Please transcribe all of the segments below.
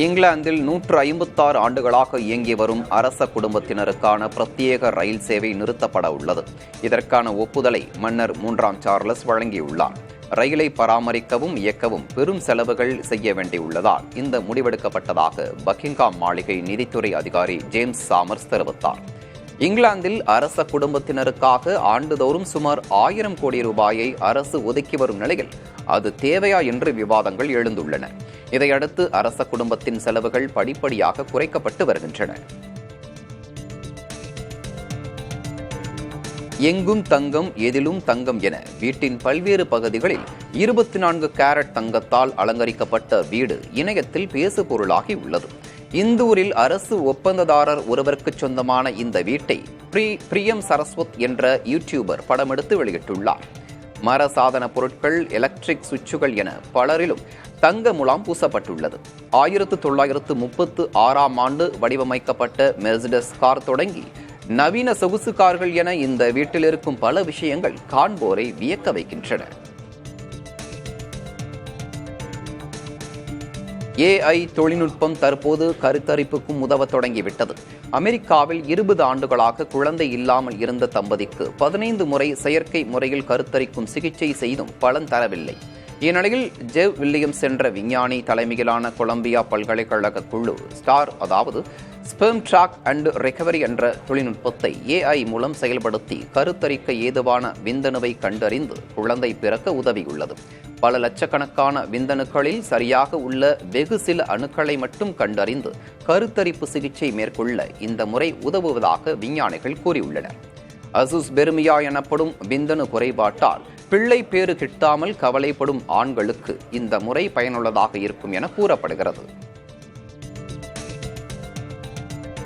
இங்கிலாந்தில் 156 ஆண்டுகளாக இயங்கி வரும் அரச குடும்பத்தினருக்கான பிரத்யேக ரயில் சேவை நிறுத்தப்பட உள்ளது. இதற்கான ஒப்புதலை மன்னர் 3ஆம் சார்லஸ் வழங்கியுள்ளார். ரயிலை பராமரிக்கவும் இயக்கவும் பெரும் செலவுகள் செய்ய வேண்டியுள்ளதால் இந்த முடிவெடுக்கப்பட்டதாக பக்கிங்ஹாம் மாளிகை நிதித்துறை அதிகாரி ஜேம்ஸ் சாமர்ஸ் தெரிவித்தார். இங்கிலாந்தில் அரச குடும்பத்தினருக்காக ஆண்டுதோறும் சுமார் 1000 கோடி ரூபாயை அரசு ஒதுக்கி வரும் நிலையில் அது தேவையா என்று விவாதங்கள் எழுந்துள்ளன. இதையடுத்து அரச குடும்பத்தின் செலவுகள் படிப்படியாக குறைக்கப்பட்டு வருகின்றன. எங்கும் தங்கம் எதிலும் தங்கம் என வீட்டின் பல்வேறு பகுதிகளில் 24 கேரட் தங்கத்தால் அலங்கரிக்கப்பட்ட வீடு இணையத்தில் பேசு பொருளாகி உள்ளது. இந்தூரில் அரசு ஒப்பந்ததாரர் ஒருவருக்கு சொந்தமான இந்த வீட்டை பிரியம் சரஸ்வத் என்ற யூடியூபர் படமெடுத்து வெளியிட்டுள்ளார். மர சாதன பொருட்கள், எலக்ட்ரிக் சுவிட்சுகள் என பலரிலும் தங்க முலாம் பூசப்பட்டுள்ளது. 1936ஆம் ஆண்டு வடிவமைக்கப்பட்ட மெர்சிடஸ் கார் தொடங்கி நவீன சொகுசு கார்கள் என இந்த வீட்டில் இருக்கும் பல விஷயங்கள் காண்போரை வியக்க வைக்கின்றன. AI தொழில்நுட்பம் தற்போது கருத்தரிப்புக்கும் உதவ தொடங்கிவிட்டது. அமெரிக்காவில் 20 ஆண்டுகளாக குழந்தை இல்லாமல் இருந்த தம்பதிக்கு 15 முறை செயற்கை முறையில் கருத்தரிக்கும் சிகிச்சை செய்தும் பலன் தரவில்லை. இந்நிலையில் ஜெவ் வில்லியம்ஸ் என்ற விஞ்ஞானி தலைமையிலான கொலம்பியா பல்கலைக்கழக குழு ஸ்பெர்ம் ட்ராக் அண்ட் ரெக்கவரி என்ற தொழில்நுட்பத்தை AI மூலம் செயல்படுத்தி கருத்தரிக்க ஏதுவான விந்தணுவை கண்டறிந்து குழந்தை பிறக்க உதவியுள்ளது. பல லட்சக்கணக்கான விந்தணுக்களில் சரியாக உள்ள வெகு சில அணுக்களை மட்டும் கண்டறிந்து கருத்தரிப்பு சிகிச்சை மேற்கொள்ள இந்த முறை உதவுவதாக விஞ்ஞானிகள் கூறியுள்ளனர். அசுஸ் பெர்மியா எனப்படும் விந்தணு குறைபாட்டால் பிள்ளை பேறு கிட்டாமல் கவலைப்படும் ஆண்களுக்கு இந்த முறை பயனுள்ளதாக இருக்கும் என கூறப்படுகிறது.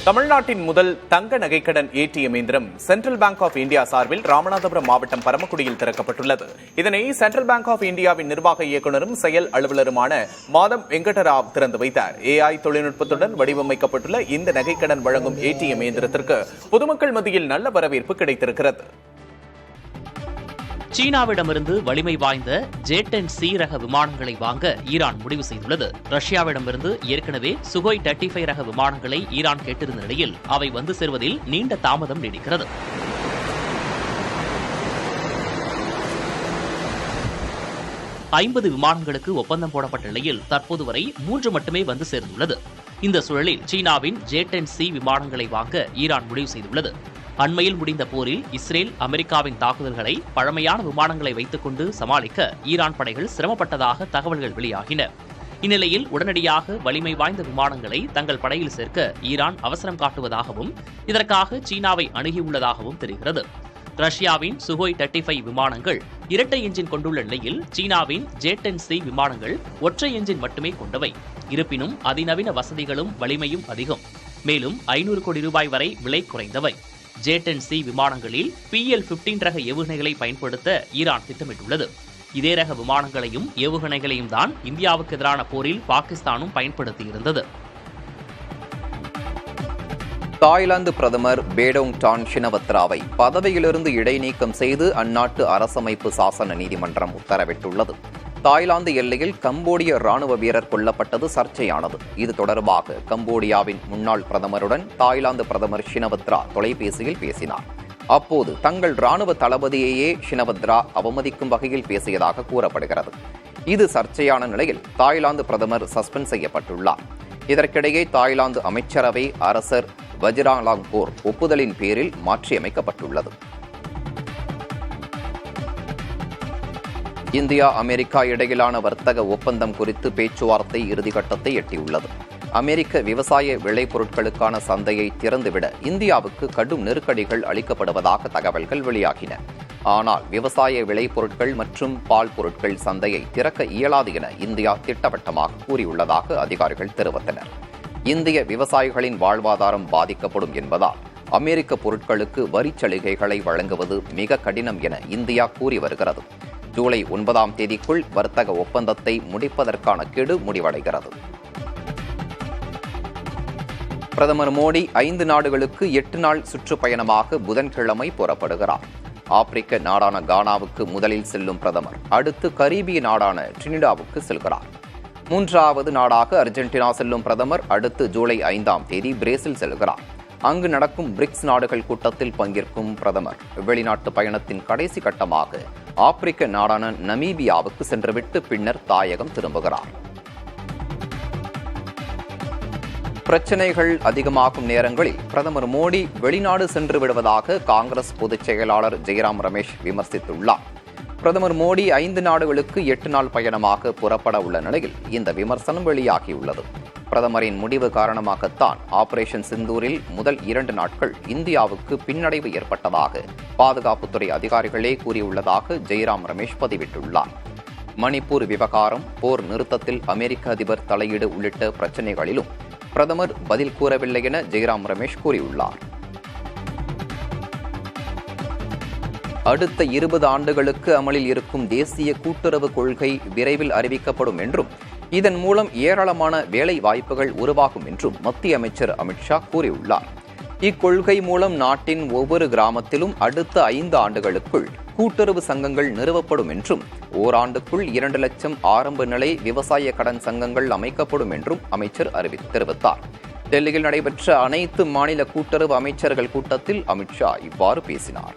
தமிழ்நாட்டின் முதல் தங்க நகைக்கடன் ATM இயந்திரம் சென்ட்ரல் பேங்க் ஆஃப் இந்தியா சார்பில் ராமநாதபுரம் மாவட்டம் பரமக்குடியில் திறக்கப்பட்டுள்ளது. இதனை சென்ட்ரல் பேங்க் ஆஃப் இந்தியாவின் நிர்வாக இயக்குநரும் செயல் அலுவலருமான மாதம் வெங்கடராவ் திறந்து வைத்தார். AI தொழில்நுட்பத்துடன் வடிவமைக்கப்பட்டுள்ள இந்த நகைக்கடன் வழங்கும் ATM இயந்திரத்திற்கு பொதுமக்கள் மத்தியில் நல்ல வரவேற்பு கிடைத்திருக்கிறது. சீனாவிடமிருந்து வலிமை வாய்ந்த J-10C ரக விமானங்களை வாங்க ஈரான் முடிவு செய்துள்ளது. ரஷ்யாவிடமிருந்து ஏற்கனவே சுகோய் 35 ரக விமானங்களை ஈரான் கேட்டிருந்த நிலையில் அவை வந்து சேர்வதில் நீண்ட தாமதம் நீடிக்கிறது. ஐம்பது விமானங்களுக்கு ஒப்பந்தம் போடப்பட்ட நிலையில் தற்போது வரை 3 மட்டுமே வந்து சேர்ந்துள்ளது. இந்த சூழலில் சீனாவின் J-10C விமானங்களை வாங்க ஈரான் முடிவு செய்துள்ளது. அண்மையில் முடிந்த போரில் இஸ்ரேல், அமெரிக்காவின் தாக்குதல்களை பழமையான விமானங்களை வைத்துக் கொண்டு சமாளிக்க ஈரான் படைகள் சிரமப்பட்டதாக தகவல்கள் வெளியாகின. இந்நிலையில் உடனடியாக வலிமை வாய்ந்த விமானங்களை தங்கள் படையில் சேர்க்க ஈரான் அவசரம் காட்டுவதாகவும் இதற்காக சீனாவை அணுகியுள்ளதாகவும் தெரிகிறது. ரஷ்யாவின் சுகோய் 35 விமானங்கள் இரட்டை என்ஜின் கொண்டுள்ள நிலையில் சீனாவின் J-10C விமானங்கள் ஒற்றை என்ஜின் மட்டுமே கொண்டவை. இருப்பினும் அதிநவீன வசதிகளும் வலிமையும் அதிகம். மேலும் 500 கோடி ரூபாய் வரை விலை குறைந்தவை. J-10C விமானங்களில் PL-15 ரக ஏவுகணைகளை பயன்படுத்த ஈரான் திட்டமிட்டுள்ளது. இதே ரக விமானங்களையும் ஏவுகணைகளையும் தான் இந்தியாவுக்கு எதிரான போரில் பாகிஸ்தானும் பயன்படுத்தியிருந்தது. தாய்லாந்து பிரதமர் பேடோங் டான் ஷினவத்ராவை பதவியிலிருந்து இடைநீக்கம் செய்து அந்நாட்டு அரசமைப்பு சாசன நீதிமன்றம் உத்தரவிட்டுள்ளது. தாய்லாந்து எல்லையில் கம்போடிய ராணுவ வீரர் கொல்லப்பட்டது சர்ச்சையானது. இது தொடர்பாக கம்போடியாவின் முன்னாள் பிரதமருடன் தாய்லாந்து பிரதமர் ஷினவத்ரா தொலைபேசியில் பேசினார். அப்போது தங்கள் ராணுவ தளபதியையே ஷினவத்ரா அவமதிக்கும் வகையில் பேசியதாக கூறப்படுகிறது. இது சர்ச்சையான நிலையில் தாய்லாந்து பிரதமர் சஸ்பெண்ட் செய்யப்பட்டுள்ளார். இதற்கிடையே தாய்லாந்து அமைச்சரவை அரசர் வஜிராலாங்கோர் ஒப்புதலின் பேரில் மாற்றியமைக்கப்பட்டுள்ளது. இந்தியா அமெரிக்கா இடையிலான வர்த்தக ஒப்பந்தம் குறித்து பேச்சுவார்த்தை இறுதிக்கட்டத்தை எட்டியுள்ளது. அமெரிக்க விவசாய விளைபொருட்களுக்கான சந்தையை திறந்துவிட இந்தியாவுக்கு கடும் நெருக்கடிகள் அளிக்கப்படுவதாக தகவல்கள் வெளியாகின. ஆனால் விவசாய விளைபொருட்கள் மற்றும் பால் பொருட்கள் சந்தையை திறக்க இயலாது என இந்தியா திட்டவட்டமாக கூறியுள்ளதாக அதிகாரிகள் தெரிவித்தனர். இந்திய விவசாயிகளின் வாழ்வாதாரம் பாதிக்கப்படும் என்பதால் அமெரிக்க பொருட்களுக்கு வரிச் சலுகைகளை வழங்குவது மிக கடினம் என இந்தியா கூறி வருகிறது. ஜூலை 9ஆம் தேதிக்குள் வர்த்தக ஒப்பந்தத்தை முடிப்பதற்கான கெடு முடிவடைகிறது. பிரதமர் மோடி 5 நாடுகளுக்கு 8 நாள் சுற்றுப்பயணமாக புதன்கிழமை புறப்படுகிறார். ஆப்பிரிக்க நாடான கானாவுக்கு முதலில் செல்லும் பிரதமர் அடுத்து கரீபிய நாடான டிரினிடாவுக்கு செல்கிறார். மூன்றாவது நாடாக அர்ஜென்டினா செல்லும் பிரதமர் அடுத்து ஜூலை 5ஆம் தேதி பிரேசில் செல்கிறார். அங்கு நடக்கும் பிரிக்ஸ் நாடுகள் கூட்டத்தில் பங்கேற்கும் பிரதமர் வெளிநாட்டு பயணத்தின் கடைசி கட்டமாக ஆப்பிரிக்க நாடான நமீபியாவுக்கு சென்றுவிட்டு பின்னர் தாயகம் திரும்புகிறார். பிரச்சனைகள் அதிகமாகும் நேரங்களில் பிரதமர் மோடி வெளிநாடு சென்று விடுவதாக காங்கிரஸ் பொதுச் செயலாளர் ஜெய்ராம் ரமேஷ் விமர்சித்துள்ளார். பிரதமர் மோடி 5 நாடுகளுக்கு 8 நாள் பயணமாக புறப்பட உள்ள நிலையில் இந்த விமர்சனம் வெளியாகியுள்ளது. பிரதமரின் முடிவு காரணமாகத்தான் ஆபரேஷன் சிந்தூரில் முதல் 2 நாட்கள் இந்தியாவுக்கு பின்னடைவு ஏற்பட்டதாக பாதுகாப்புத்துறை அதிகாரிகளே கூறியுள்ளதாக ஜெய்ராம் ரமேஷ் பதிவிட்டுள்ளார். மணிப்பூர் விவகாரம், போர் நிறுத்தத்தில் அமெரிக்க அதிபர் தலையீடு உள்ளிட்ட பிரச்சனைகளிலும் பிரதமர் பதில் கூறவில்லை என ஜெய்ராம் ரமேஷ் கூறியுள்ளார். அடுத்த 20 ஆண்டுகளுக்கு அமலில் இருக்கும் தேசிய கூட்டுறவு கொள்கை விரைவில் அறிவிக்கப்படும் என்றும் இதன் மூலம் ஏராளமான வேலை வாய்ப்புகள் உருவாகும் என்றும் மத்திய அமைச்சர் அமித்ஷா கூறியுள்ளார். இக்கொள்கை மூலம் நாட்டின் ஒவ்வொரு கிராமத்திலும் அடுத்த 5 ஆண்டுகளுக்குள் கூட்டுறவு சங்கங்கள் நிறுவப்படும் என்றும் ஓராண்டுக்குள் 2 லட்சம் ஆரம்ப நிலை விவசாய கடன் சங்கங்கள் அமைக்கப்படும் என்றும் அமைச்சர் தெரிவித்தார். டெல்லியில் நடைபெற்ற அனைத்து மாநில கூட்டுறவு அமைச்சர்கள் கூட்டத்தில் அமித்ஷா இவ்வாறு பேசினார்.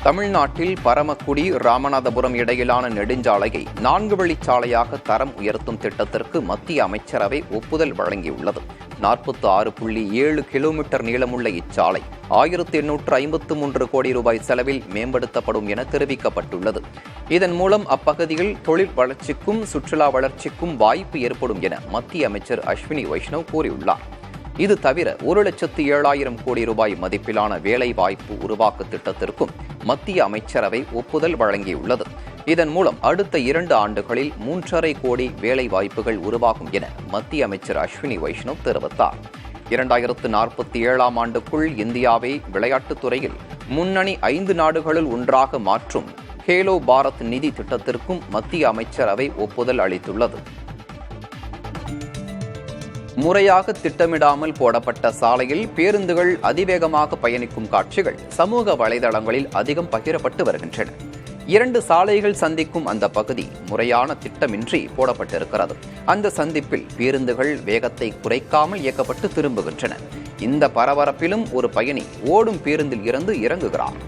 தமிழ்நாட்டில் பரமக்குடி ராமநாதபுரம் இடையிலான நெடுஞ்சாலையை 4 வழிச்சாலையாக தரம் உயர்த்தும் திட்டத்திற்கு மத்திய அமைச்சரவை ஒப்புதல் வழங்கியுள்ளது. 46.7 கிலோமீட்டர் நீளமுள்ள இச்சாலை 1853 கோடி ரூபாய் செலவில் மேம்படுத்தப்படும் என தெரிவிக்கப்பட்டுள்ளது. இதன் மூலம் அப்பகுதியில் தொழில் வளர்ச்சிக்கும் சுற்றுலா வளர்ச்சிக்கும் வாய்ப்பு ஏற்படும் என மத்திய அமைச்சர் அஸ்வினி வைஷ்ணவ் கூறியுள்ளார். இது தவிர 1,07,000 கோடி ரூபாய் மதிப்பிலான வேலை வாய்ப்பு உருவாக்க திட்டத்திற்கும் மத்திய அமைச்சரவை ஒப்புதல் வழங்கியுள்ளது. இதன் மூலம் அடுத்த 2 ஆண்டுகளில் 3,5 கோடி வேலை வாய்ப்புகள் உருவாகும் என மத்திய அமைச்சர் அஸ்வினி வைஷ்ணவ் தெரிவித்தார். 2047ஆம் ஆண்டுக்குள் இந்தியாவை விளையாட்டுத் துறையில் முன்னணி 5 நாடுகளுள் ஒன்றாக மாற்றும் கேலோ பாரத் நிதி திட்டத்திற்கும் மத்திய அமைச்சரவை ஒப்புதல் அளித்துள்ளது. முறையாக திட்டமிடாமல் போடப்பட்ட சாலையில் பேருந்துகள் அதிவேகமாக பயணிக்கும் காட்சிகள் சமூக வலைதளங்களில் அதிகம் பகிரப்பட்டு வருகின்றன. 2 சாலைகள் சந்திக்கும் அந்த பகுதி முறையான திட்டமின்றி போடப்பட்டிருக்கிறது. அந்த சந்திப்பில் பேருந்துகள் வேகத்தை குறைக்காமல் இயக்கப்பட்டு திரும்புகின்றன. இந்த பரபரப்பிலும் ஒரு பயணி ஓடும் பேருந்தில் இருந்து இறங்குகிறார்.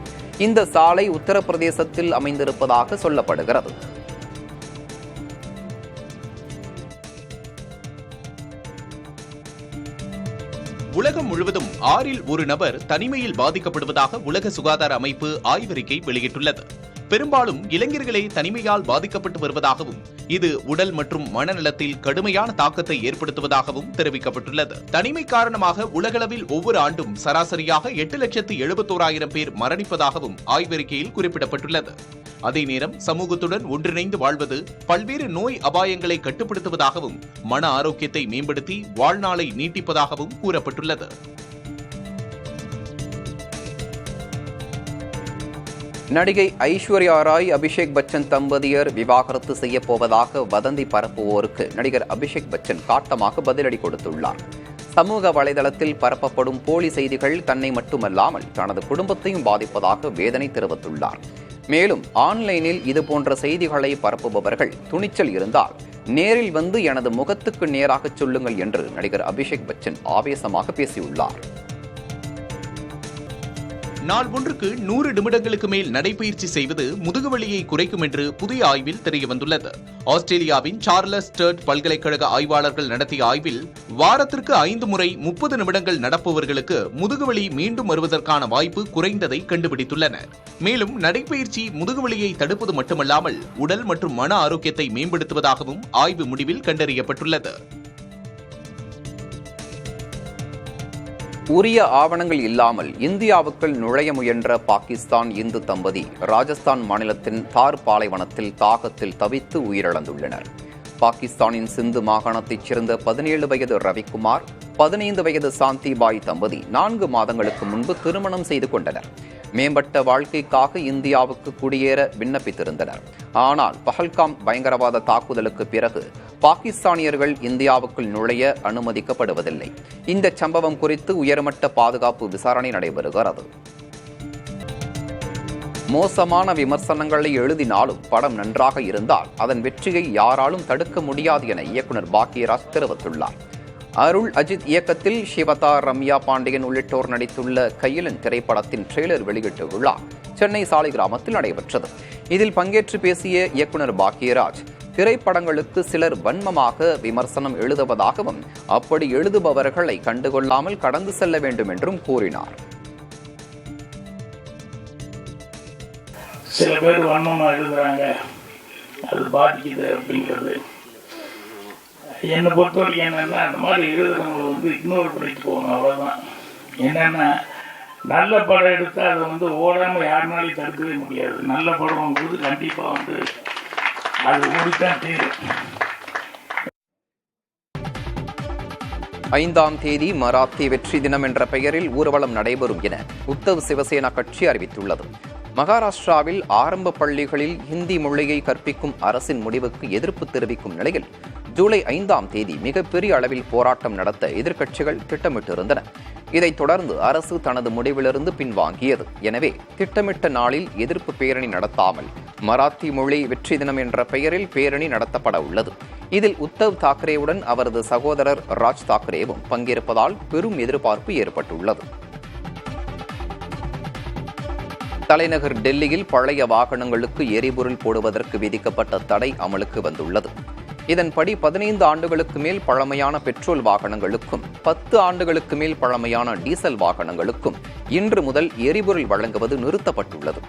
இந்த சாலை உத்தரப்பிரதேசத்தில் அமைந்திருப்பதாக சொல்லப்படுகிறது. உலகம் முழுவதும் 6இல் 1 நபர் தனிமையில் பாதிக்கப்படுவதாக உலக சுகாதார அமைப்பு ஆய்வறிக்கை வெளியிட்டுள்ளது. பெரும்பாலும் இளைஞர்களே தனிமையால் பாதிக்கப்பட்டு வருவதாகவும் இது உடல் மற்றும் மனநலத்தில் கடுமையான தாக்கத்தை ஏற்படுத்துவதாகவும் தெரிவிக்கப்பட்டுள்ளது. தனிமை காரணமாக உலகளவில் ஒவ்வொரு ஆண்டும் சராசரியாக 8,71,000 பேர் மரணிப்பதாகவும் ஆய்வறிக்கையில் குறிப்பிடப்பட்டுள்ளது. அதே நேரம் சமூகத்துடன் ஒன்றிணைந்து வாழ்வது பல்வேறு நோய் அபாயங்களை கட்டுப்படுத்துவதாகவும் மன ஆரோக்கியத்தை மேம்படுத்தி வாழ்நாளை நீட்டிப்பதாகவும் கூறப்பட்டுள்ளது. நடிகை ஐஸ்வர்யா ராய், அபிஷேக் பச்சன் தம்பதியர் விவாகரத்து செய்யப் போவதாக வதந்தி பரப்புவோருக்கு நடிகர் அபிஷேக் பச்சன் காட்டமாக பதிலடி கொடுத்துள்ளார். சமூக வலைதளத்தில் பரப்பப்படும் போலி செய்திகள் தன்னை மட்டுமல்லாமல் தனது குடும்பத்தையும் பாதிப்பதாக வேதனை தெரிவித்துள்ளார். மேலும் ஆன்லைனில் இதுபோன்ற செய்திகளை பரப்புபவர்கள் துணிச்சல் இருந்தால் நேரில் வந்து எனது முகத்துக்கு நேராக சொல்லுங்கள் என்று நடிகர் அபிஷேக் பச்சன் ஆவேசமாக பேசியுள்ளார். நாள் ஒன்றுக்கு 100 நிமிடங்களுக்கு மேல் நடைபயிற்சி செய்வது முதுகுவலியை குறைக்கும் என்று புதிய ஆய்வில் தெரியவந்துள்ளது. ஆஸ்திரேலியாவின் சார்லஸ் ஸ்டர்ட் பல்கலைக்கழக ஆய்வாளர்கள் நடத்திய ஆய்வில் வாரத்திற்கு 5 முறை 30 நிமிடங்கள் நடப்பவர்களுக்கு முதுகுவலி மீண்டும் வருவதற்கான வாய்ப்பு குறைந்ததை கண்டுபிடித்துள்ளனர். மேலும் நடைபயிற்சி முதுகுவலியை தடுப்பது மட்டுமல்லாமல் உடல் மற்றும் மன ஆரோக்கியத்தை மேம்படுத்துவதாகவும் ஆய்வு முடிவில் கண்டறியப்பட்டுள்ளது. உரிய ஆவணங்கள் இல்லாமல் இந்தியாவுக்குள் நுழைய முயன்ற பாகிஸ்தான் இந்து தம்பதி ராஜஸ்தான் மாநிலத்தின் தார் பாலைவனத்தில் தாகத்தில் தவித்து உயிரிழந்துள்ளனர். பாகிஸ்தானின் சிந்து மாகாணத்தைச் சேர்ந்த 17 வயது ரவிக்குமார், 15 வயது சாந்திபாய் தம்பதி 4 மாதங்களுக்கு முன்பு திருமணம் செய்து கொண்டனர். மேம்பட்ட வாழ்க்கைக்காக இந்தியாவுக்கு குடியேற விண்ணப்பித்திருந்தனர். ஆனால் பஹல்காம் பயங்கரவாத தாக்குதலுக்கு பிறகு பாகிஸ்தானியர்கள் இந்தியாவுக்குள் நுழைய அனுமதிக்கப்படுவதில்லை. இந்த சம்பவம் குறித்து உயர்மட்ட பாதுகாப்பு விசாரணை நடைபெறுகிறது. மோசமான விமர்சனங்களை எழுதினாலும் படம் நன்றாக இருந்தால் அதன் வெற்றியை யாராலும் தடுக்க முடியாது என இயக்குனர் பாக்யராஜ் தெரிவித்துள்ளார். அருள் அஜித் இயக்கத்தில் சிவதா, ரம்யா பாண்டியன் உள்ளிட்டோர் நடித்துள்ள கையிலன் திரைப்படத்தின் ட்ரெய்லர் வெளியிட்ட விழா சென்னை சாலிகிராமத்தில் நடைபெற்றது. இதில் பங்கேற்று பேசிய இயக்குனர் பாக்யராஜ், திரைப்படங்களுக்கு சிலர் வன்மமாக விமர்சனம் எழுதுவதாகவும் அப்படி எழுதுபவர்களை கண்டுகொள்ளாமல் கடந்து செல்ல வேண்டும் என்றும் கூறினார். சில பேர் வன்மமாக எழுதுறாங்க, அது பாதிக்குது அப்படிங்கிறது. என்னை பொறுத்த வரைக்கும் என்னென்னா, அந்த மாதிரி எழுதுறவங்களை இக்னோர் பண்ணிட்டு போகணும், அவ்வளோதான். என்னென்னா, நல்ல படம் எடுத்தால் அதை ஓடாமல் யாருனாலையும் தடுக்கவே முடியாது. நல்ல படம்ங்கிறது கண்டிப்பாக அது ஓடித்தான் தீரும். 5ஆம் தேதி மராத்தி வெற்றி தினம் என்ற பெயரில் ஊர்வலம் நடைபெறும் என உத்தவ் சிவசேனா கட்சி அறிவித்துள்ளது. மகாராஷ்டிராவில் ஆரம்ப பள்ளிகளில் ஹிந்தி மொழியை கற்பிக்கும் அரசின் முடிவுக்கு எதிர்ப்பு தெரிவிக்கும் நிலையில் ஜூலை 5ஆம் தேதி மிகப்பெரிய அளவில் போராட்டம் நடத்த எதிர்க்கட்சிகள் திட்டமிட்டிருந்தன. இதைத் தொடர்ந்து அரசு தனது முடிவிலிருந்து பின்வாங்கியது. எனவே திட்டமிட்ட நாளில் எதிர்ப்பு பேரணி நடத்தாமல் மராத்தி மொழி வெற்றி தினம் என்ற பெயரில் பேரணி நடத்தப்பட உள்ளது. இதில் உத்தவ் தாக்கரேவுடன் அவரது சகோதரர் ராஜ் தாக்கரேவும் பங்கேற்பதால் பெரும் எதிர்பார்ப்பு ஏற்பட்டுள்ளது. தலைநகர் டெல்லியில் பழைய வாகனங்களுக்கு எரிபொருள் போடுவதற்கு விதிக்கப்பட்ட தடை அமலுக்கு வந்துள்ளது. இதன்படி 15 ஆண்டுகளுக்கு மேல் பழமையான பெட்ரோல் வாகனங்களுக்கும் 10 ஆண்டுகளுக்கு மேல் பழமையான டீசல் வாகனங்களுக்கும் இன்று முதல் எரிபொருள் வழங்குவது நிறுத்தப்பட்டுள்ளது.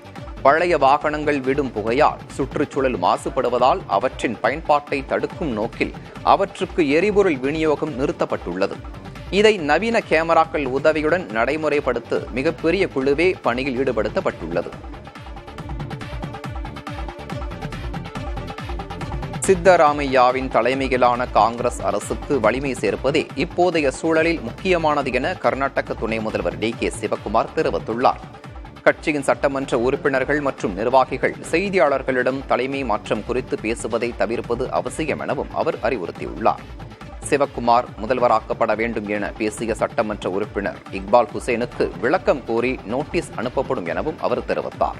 பழைய வாகனங்கள் விடும் புகையால் சுற்றுச்சூழல் மாசுபடுவதால் அவற்றின் பயன்பாட்டை தடுக்கும் நோக்கில் அவற்றுக்கு எரிபொருள் விநியோகம் நிறுத்தப்பட்டுள்ளது. இதை நவீன கேமராக்கள் உதவியுடன் நடைமுறைப்படுத்த மிகப்பெரிய குழுவே பணியில் ஈடுபடுத்தப்பட்டுள்ளது. சித்தராமையாவின் தலைமையிலான காங்கிரஸ் அரசுக்கு வலிமை சேர்ப்பதே இப்போதைய சூழலில் முக்கியமானது என கர்நாடக துணை முதல்வர் டி.கே. சிவக்குமார் தெரிவித்துள்ளார். கட்சியின் சட்டமன்ற உறுப்பினர்கள் மற்றும் நிர்வாகிகள் செய்தியாளர்களிடம் தலைமை மாற்றம் குறித்து பேசுவதை தவிர்ப்பது அவசியம் எனவும் அவர் அறிவுறுத்தியுள்ளார். சிவக்குமார் முதல்வராக்கப்பட வேண்டும் என பேசிய சட்டமன்ற உறுப்பினர் இக்பால் ஹுசேனுக்கு விளக்கம் கோரி நோட்டீஸ் அனுப்பப்படும் எனவும் அவர் தெரிவித்தார்.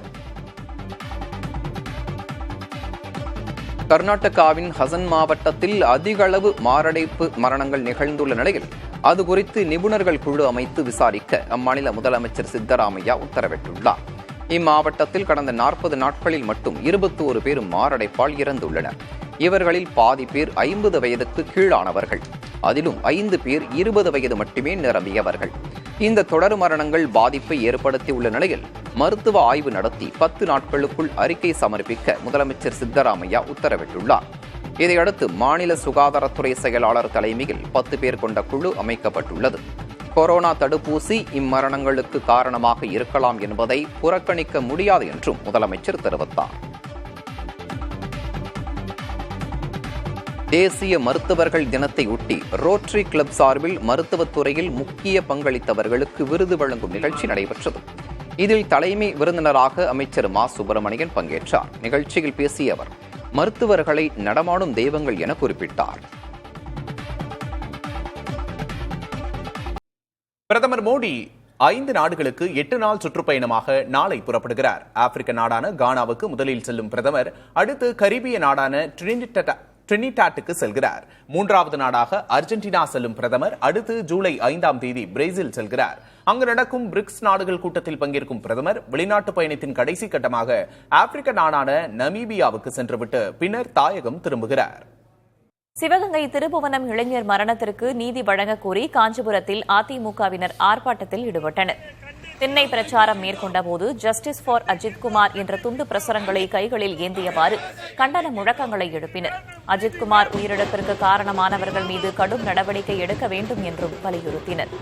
கர்நாடகாவின் ஹசன் மாவட்டத்தில் அதிக அளவு மாரடைப்பு மரணங்கள் நிகழ்ந்துள்ள நிலையில் அது குறித்து நிபுணர்கள் குழு அமைத்து விசாரிக்க அம்மாநில முதலமைச்சர் சித்தராமையா உத்தரவிட்டுள்ளார். இம்மாவட்டத்தில் கடந்த 40 நாட்களில் மட்டும் 21 பேர் மாரடைப்பால் இறந்துள்ளனர். இவர்களில் பாதி பேர் 50 வயதுக்கு கீழானவர்கள். அதிலும் 5 பேர் 20 வயது மட்டுமே நிரம்பியவர்கள். இந்த தொடர் மரணங்கள் பாதிப்பை ஏற்படுத்தியுள்ள நிலையில் மருத்துவ ஆய்வு நடத்தி 10 நாட்களுக்குள் அறிக்கை சமர்ப்பிக்க முதலமைச்சர் சித்தராமையா உத்தரவிட்டுள்ளார். இதையடுத்து மாநில சுகாதாரத்துறை செயலாளர் தலைமையில் 10 பேர் கொண்ட குழு அமைக்கப்பட்டுள்ளது. கொரோனா தடுப்பூசி இம்மரணங்களுக்கு காரணமாக இருக்கலாம் என்பதை புறக்கணிக்க முடியாது என்றும் முதலமைச்சர் தெரிவித்தார். தேசிய மருத்துவர்கள் தினத்தை ஒட்டி ரோட்டரி கிளப் சார்பில் மருத்துவத்துறையில் முக்கிய பங்களித்தவர்களுக்கு விருது வழங்கும் நிகழ்ச்சி நடைபெற்றது. இதில் தலைமை விருந்தினராக அமைச்சர் மா. சுப்பிரமணியன் பங்கேற்றார். நிகழ்ச்சியில் பேசிய அவர் மருத்துவர்களை நடமாடும் தெய்வங்கள் என குறிப்பிட்டார். பிரதமர் மோடி 5 நாடுகளுக்கு 8 நாள் சுற்றுப்பயணமாக நாளை புறப்படுகிறார். ஆப்பிரிக்க நாடான கானாவுக்கு முதலில் செல்லும் பிரதமர் அடுத்து கரீபிய நாடான ட்ரினிடாட்டுக்கு செல்கிறார். 3வது நாடாக அர்ஜென்டினா செல்லும் பிரதமர் அடுத்து ஜூலை 5ஆம் தேதி பிரேசில் செல்கிறார். அங்கு நடக்கும் பிரிக்ஸ் நாடுகள் கூட்டத்தில் பங்கேற்கும் பிரதமர் வெளிநாட்டு பயணத்தின் கடைசி கட்டமாக ஆப்பிரிக்க நாடான நமீபியாவுக்கு சென்றுவிட்டு பின்னர் தாயகம் திரும்புகிறார். சிவகங்கை திருப்புவனம் இளைஞர் மரணத்திற்கு நீதி வழங்கக் கோரி காஞ்சிபுரத்தில் அதிமுகவினர் ஆர்ப்பாட்டத்தில் ஈடுபட்டனர். திண்ணை பிரச்சாரம் மேற்கொண்டபோது ஜஸ்டிஸ் ஃபார் அஜித்குமார் என்ற துண்டு பிரசுரங்களை கைகளில் ஏந்தியவாறு கண்டன முழக்கங்களை எழுப்பினர். அஜித்குமார் உயிரிழப்பிற்கு காரணமானவர்கள் மீது கடும் நடவடிக்கை எடுக்க வேண்டும் என்றும் வலியுறுத்தினர்.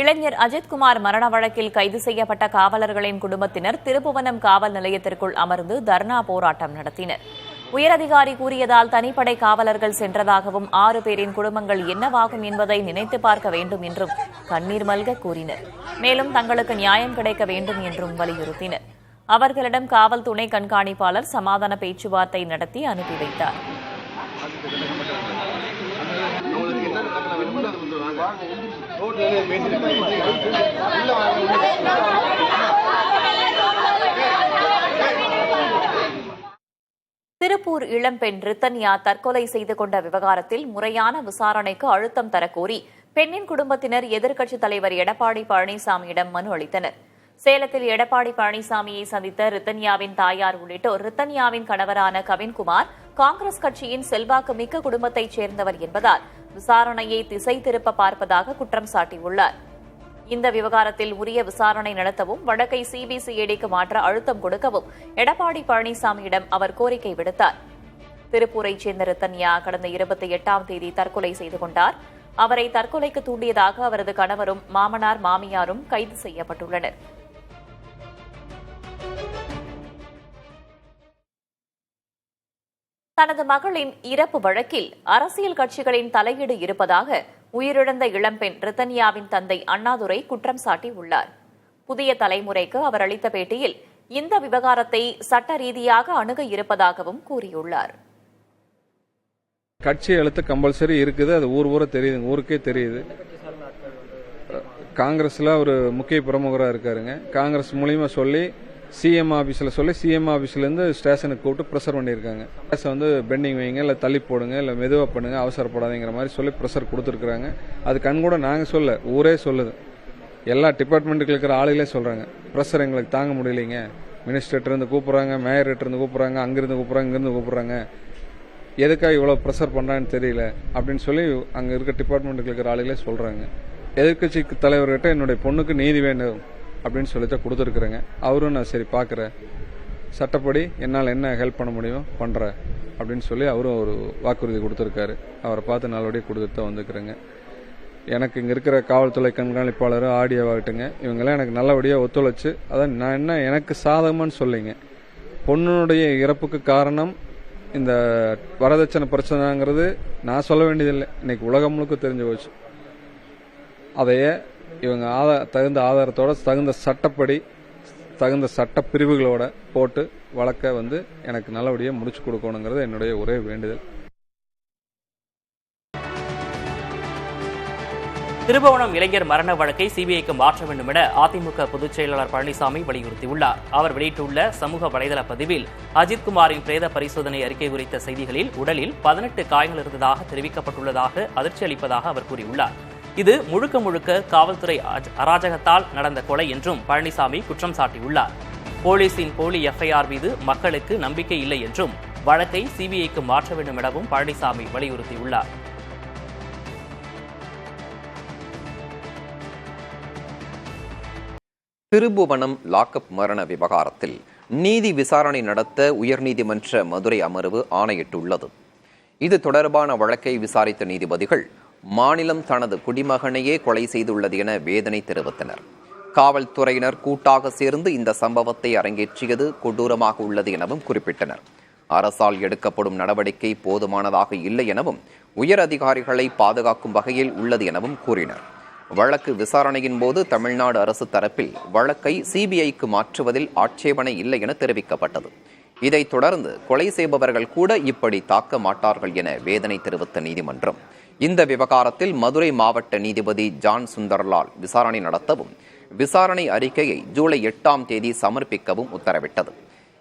இளைஞர் அஜித்குமார் மரண வழக்கில் கைது செய்யப்பட்ட காவலர்களின் குடும்பத்தினர் திருப்புவனம் காவல் நிலையத்திற்குள் அமர்ந்து தர்ணா போராட்டம் நடத்தினர். உயரதிகாரி கூறியதால் தனிப்படை காவலர்கள் சென்றதாகவும் 6 பேரின் குடும்பங்கள் என்னவாகும் என்பதை நினைத்து பார்க்க வேண்டும் என்றும் கண்ணீர் மல்க கூறினர். மேலும் தங்களுக்கு நியாயம் கிடைக்க வேண்டும் என்றும் வலியுறுத்தினர். அவர்களிடம் காவல் துணை கண்காணிப்பாளர் சமாதான பேச்சுவார்த்தை நடத்தி அனுப்பி வைத்தார். திருப்பூர் இளம்பெண் ரித்தன்யா தற்கொலை செய்து கொண்ட விவகாரத்தில் முறையான விசாரணைக்கு அழுத்தம் தரக்கோரி பெண்ணின் குடும்பத்தினர் எதிர்க்கட்சித் தலைவர் எடப்பாடி பழனிசாமியிடம் மனு அளித்தனர். சேலத்தில் எடப்பாடி பழனிசாமியை சந்தித்த ரித்தன்யாவின் தாயார் உள்ளிட்டோர் ரித்தன்யாவின் கணவரான கவின்குமார் காங்கிரஸ் கட்சியின் செல்வாக்கு மிக்க குடும்பத்தைச் சேர்ந்தவர் என்பதால் விசாரணையை திசை திருப்ப பார்ப்பதாக குற்றம் சாட்டியுள்ளார். இந்த விவகாரத்தில் உரிய விசாரணை நடத்தவும் வழக்கை சிபிசிஐடிக்கு மாற்ற அழுத்தம் கொடுக்கவும் எடப்பாடி பழனிசாமியிடம் அவர் கோரிக்கை விடுத்தார். திருப்பூரைச் சேர்ந்த ரித்தன்யா கடந்த 28ஆம் தேதி தற்கொலை செய்து கொண்டார். அவரை தற்கொலைக்கு தூண்டியதாக அவரது கணவரும் மாமனார் மாமியாரும் கைது செய்யப்பட்டுள்ளனர். தனது மகளின் இறப்பு வழக்கில் அரசியல் கட்சிகளின் தலையீடு இருப்பதாக உயிரிழந்த இளம்பெண் ரித்தன்யாவின் தந்தை அண்ணாதுரை குற்றம் சாட்டியுள்ளார். புதிய தலைமுறைக்கு அவர் அளித்த பேட்டியில் இந்த விவகாரத்தை சட்ட ரீதியாக அணுக இருப்பதாகவும் கூறியுள்ளார். கட்சி எழுத்து கம்பல்சரி இருக்குது, அது ஊரே தெரியுது, ஊருக்கே தெரியுது. காங்கிரஸ்ல ஒரு முக்கிய பிரமுகராக இருக்காருங்க. காங்கிரஸ் மூலியமா சொல்லி சிஎம் ஆபீஸ்ல சொல்லி சிஎம் ஆபீஸ்ல இருந்து ஸ்டேஷனுக்கு கூப்பிட்டு ப்ரெஷர் பண்ணியிருக்காங்க. வந்து பெண்டிங் வைங்க, இல்லை தள்ளி போடுங்க, இல்லை மெதுவாக பண்ணுங்க, அவசரப்படாதீங்கிற மாதிரி சொல்லி ப்ரெஷர் கொடுத்துருக்காங்க. அது கண் கூட நாங்கள் சொல்ல, ஊரே சொல்லுது. எல்லா டிபார்ட்மெண்ட்டுக்கு இருக்கிற ஆளுகளே சொல்றாங்க, ப்ரெஷர் எங்களுக்கு தாங்க முடியலைங்க. மினிஸ்டர்கிட்ட இருந்து கூப்பிடுறாங்க, மேயர்கிட்ட இருந்து கூப்பிடுறாங்க, அங்கிருந்து கூப்பிடுறாங்க, இங்கிருந்து கூப்பிடுறாங்க. எதுக்காக இவ்வளோ ப்ரெஷர் பண்ணுறான்னு தெரியல அப்படின்னு சொல்லி அங்கே இருக்க டிபார்ட்மெண்ட்டுக்கு இருக்கிற ஆளுகளே சொல்றாங்க. எதிர்கட்சி தலைவர்கிட்ட என்னுடைய பொண்ணுக்கு நீதி வேண்டும் அப்படின்னு சொல்லிட்டு கொடுத்துருக்குறேங்க. அவரும் நான் சரி பார்க்குறேன், சட்டப்படி என்னால் என்ன ஹெல்ப் பண்ண முடியும் பண்ணுறேன் அப்படின்னு சொல்லி அவரும் ஒரு வாக்குறுதி கொடுத்துருக்காரு. அவரை பார்த்து நல்லபடியாக கொடுத்துட்டு தான் வந்துக்கிறேங்க. எனக்கு இங்கே இருக்கிற காவல்துறை கண்காணிப்பாளர் ஆடியோவாகட்டுங்க, இவங்கெல்லாம் எனக்கு நல்லபடியாக ஒத்துழைச்சு, அதான் நான் என்ன எனக்கு சாதகமானு சொல்லிங்க. பொண்ணுடைய இறப்புக்கு காரணம் இந்த வரதட்சணை பிரச்சனைங்கிறது நான் சொல்ல வேண்டியதில்லை, இன்னைக்கு உலகம் முழுக்க தெரிஞ்சு போச்சு. அதையே இவங்க தகுந்த ஆதாரத்தோட தகுந்த சட்டப்படி தகுந்த சட்ட பிரிவுகளோட போட்டு வழக்க எனக்கு நல்லபடியாக முடிச்சு கொடுக்கணுங்கிறது என்னுடைய ஒரே வேண்டுதல். திருபுவனம் இளைஞர் மரண வழக்கை சிபிஐக்கு மாற்ற வேண்டும் என அதிமுக பொதுச் செயலாளர் பழனிசாமி வலியுறுத்தியுள்ளார். அவர் வெளியிட்டுள்ள சமூக வலைதள பதிவில் அஜித்குமாரின் பிரேத பரிசோதனை அறிக்கை குறித்த செய்திகளில் உடலில் 18 காயங்கள் இருந்ததாக தெரிவிக்கப்பட்டுள்ளதாக அதிர்ச்சி அளிப்பதாக அவர் கூறியுள்ளார். இது முழுக்க முழுக்க காவல்துறை அராஜகத்தால் நடந்த கொலை என்றும் பழனிசாமி குற்றம் சாட்டியுள்ளார். போலீசின் போலி எஃப்ஐஆர் மீது மக்களுக்கு நம்பிக்கை இல்லை என்றும் வழக்கை சிபிஐக்கு மாற்ற வேண்டும் எனவும் பழனிசாமி வலியுறுத்தியுள்ளார். திருபுவனம் லாக்அப் மரண விவகாரத்தில் நீதி விசாரணை நடத்த உயர்நீதிமன்ற மதுரை அமர்வு ஆணையிட்டுள்ளது. இது தொடர்பான வழக்கை விசாரித்த நீதிபதிகள் மாநிலம் தனது குடிமகனையே கொலை செய்துள்ளது என வேதனை தெரிவித்தனர். காவல்துறையினர் கூட்டாக சேர்ந்து இந்த சம்பவத்தை அரங்கேற்றியது கொடூரமாக உள்ளது எனவும் குறிப்பிட்டனர். அரசால் எடுக்கப்படும் நடவடிக்கை போதுமானதாக இல்லை எனவும் உயர் அதிகாரிகளை பாதுகாக்கும் வகையில் உள்ளது எனவும் கூறினர். வழக்கு விசாரணையின் போது தமிழ்நாடு அரசு தரப்பில் வழக்கை சிபிஐக்கு மாற்றுவதில் ஆட்சேபனை இல்லை என தெரிவிக்கப்பட்டது. இதைத் தொடர்ந்து கொலை செய்பவர்கள் கூட இப்படி தாக்க மாட்டார்கள் என வேதனை தெரிவித்த நீதிமன்றம் இந்த விவகாரத்தில் மதுரை மாவட்ட நீதிபதி ஜான் சுந்தர்லால் விசாரணை நடத்தவும் விசாரணை அறிக்கையை ஜூலை 8ஆம் தேதி சமர்ப்பிக்கவும் உத்தரவிட்டது.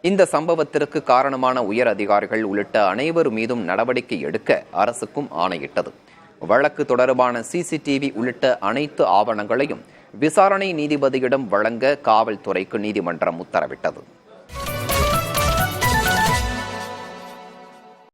இந்த சம்பவத்திற்கு காரணமான உயர் அதிகாரிகள் உள்ளிட்ட அனைவர் மீதும் நடவடிக்கை எடுக்க அரசுக்கும் ஆணையிட்டது. வழக்கு தொடர்பான சிசிடிவி உள்ளிட்ட அனைத்து ஆவணங்களையும் விசாரணை நீதிபதியிடம் வழங்க காவல்துறைக்கு நீதிமன்றம் உத்தரவிட்டது.